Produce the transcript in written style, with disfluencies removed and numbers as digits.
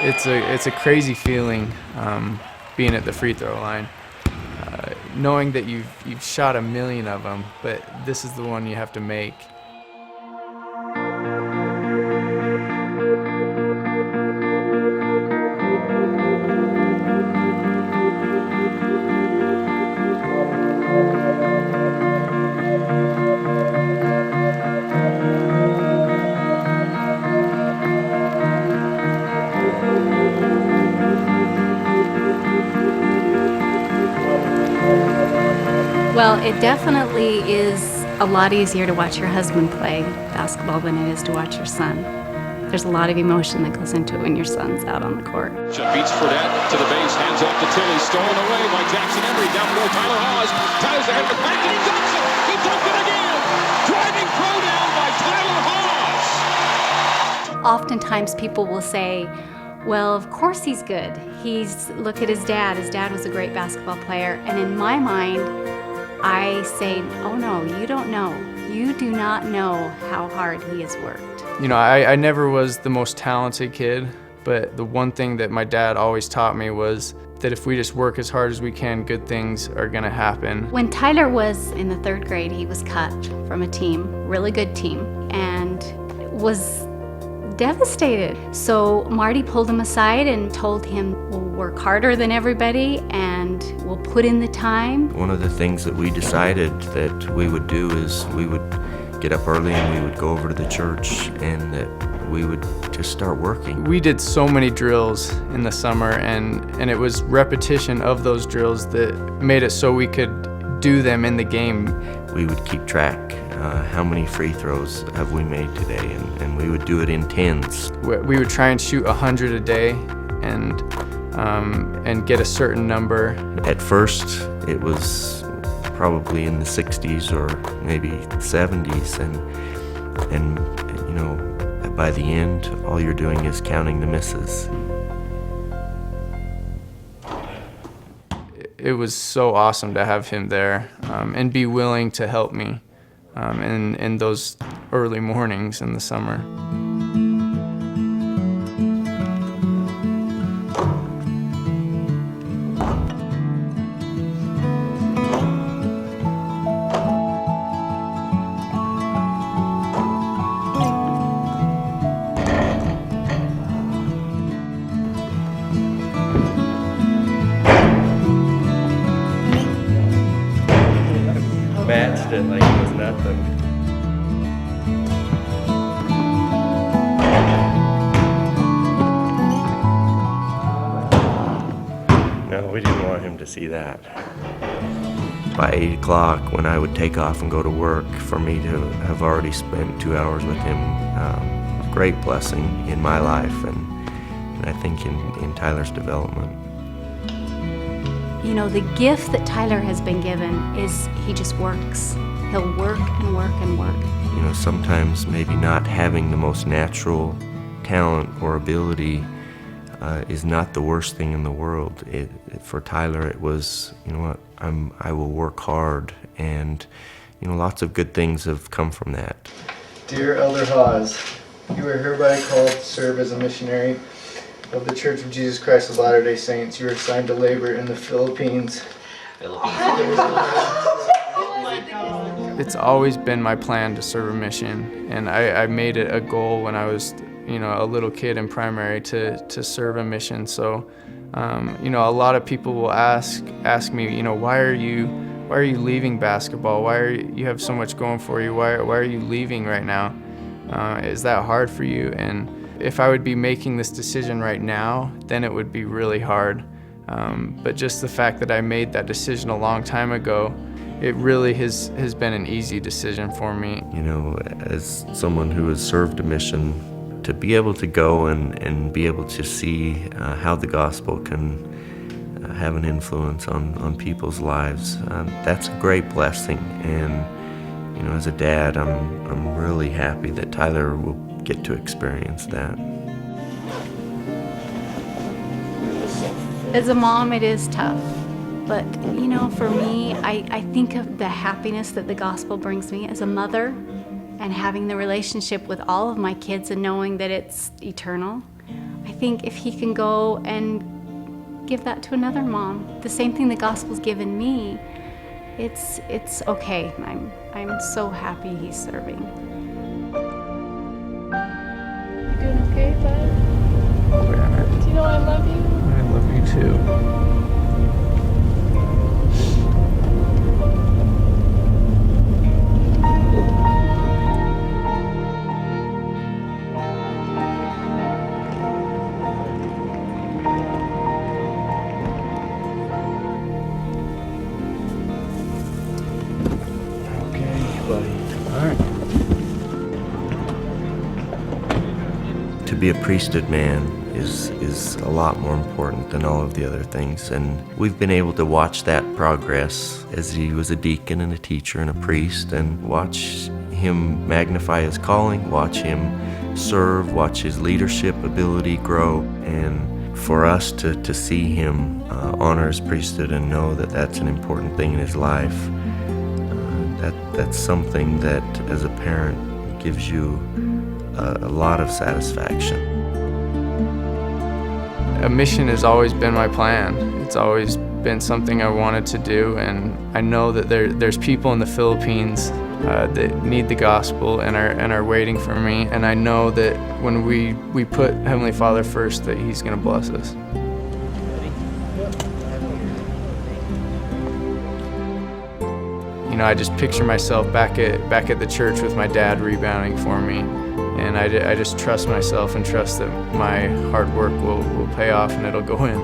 It's a crazy feeling being at the free throw line, knowing that you've shot a million of them, but this is the one you have to make. Well, it definitely is a lot easier to watch your husband play basketball than it is to watch your son. There's a lot of emotion that goes into it when your son's out on the court. Beats Fredette to the base, hands off to Tilly, stolen away by Jackson Emery, down below Tyler Haws. Tyler's ahead of the pack, and he dunks it! He dunked it again! Driving throwdown by Tyler Haws! Oftentimes people will say, well, of course he's good. Look at his dad. His dad was a great basketball player. And in my mind, I say, oh no, you don't know. You do not know how hard he has worked. You know, I never was the most talented kid, but the one thing that my dad always taught me was that if we just work as hard as we can, good things are gonna happen. When Tyler was in the 3rd grade, he was cut from a team, really good team, and was devastated. So Marty pulled him aside and told him, we'll work harder than everybody and we'll put in the time. One of the things that we decided that we would do is we would get up early and we would go over to the church and that we would just start working. We did so many drills in the summer and it was repetition of those drills that made it so we could do them in the game. We would keep track. How many free throws have we made today? And we would do it in tens. We would try and shoot 100 a day and get a certain number. At first, it was probably in the 60s or maybe 70s, and you know, by the end, all you're doing is counting the misses. It was so awesome to have him there and be willing to help me in those early mornings in the summer. Matched it like it was nothing. No, we didn't want him to see that. By 8 o'clock, when I would take off and go to work, for me to have already spent 2 hours with him, was a great blessing in my life and I think in Tyler's development. You know, the gift that Tyler has been given is he just works. He'll work and work and work. You know, sometimes maybe not having the most natural talent or ability is not the worst thing in the world. For Tyler, it was, you know what, I will work hard, and you know, lots of good things have come from that. Dear Elder Haws, you are hereby called to serve as a missionary of the Church of Jesus Christ of Latter-day Saints. You are assigned to labor in the Philippines. It's always been my plan to serve a mission, and I made it a goal when I was, you know, a little kid in primary to serve a mission. So, you know, a lot of people will ask me, you know, why are you leaving basketball? Why you have so much going for you? Why are you leaving right now? Is that hard for you? And if I would be making this decision right now, then it would be really hard. But just the fact that I made that decision a long time ago, it really has been an easy decision for me. You know, as someone who has served a mission, to be able to go and be able to see how the gospel can have an influence on people's lives, that's a great blessing. And you know, as a dad, I'm really happy that Tyler will get to experience that. As a mom, it is tough. But, you know, for me, I think of the happiness that the gospel brings me as a mother and having the relationship with all of my kids and knowing that it's eternal. I think if he can go and give that to another mom, the same thing the gospel's given me, it's okay. I'm so happy he's serving. You doing okay, bud? Oh, yeah, Do you know I love you? I love you too. Okay, buddy. All right. To be a priesthood man is a lot more important than all of the other things, and we've been able to watch that progress as he was a deacon and a teacher and a priest, and watch him magnify his calling, watch him serve, watch his leadership ability grow, and for us to see him honor his priesthood and know that that's an important thing in his life, that's something that as a parent gives you a lot of satisfaction. A mission has always been my plan. It's always been something I wanted to do, and I know that there's people in the Philippines that need the gospel and are waiting for me, and I know that when we put Heavenly Father first, that He's going to bless us. You know, I just picture myself back at the church with my dad rebounding for me, and I just trust myself and trust that my hard work will pay off and it'll go in.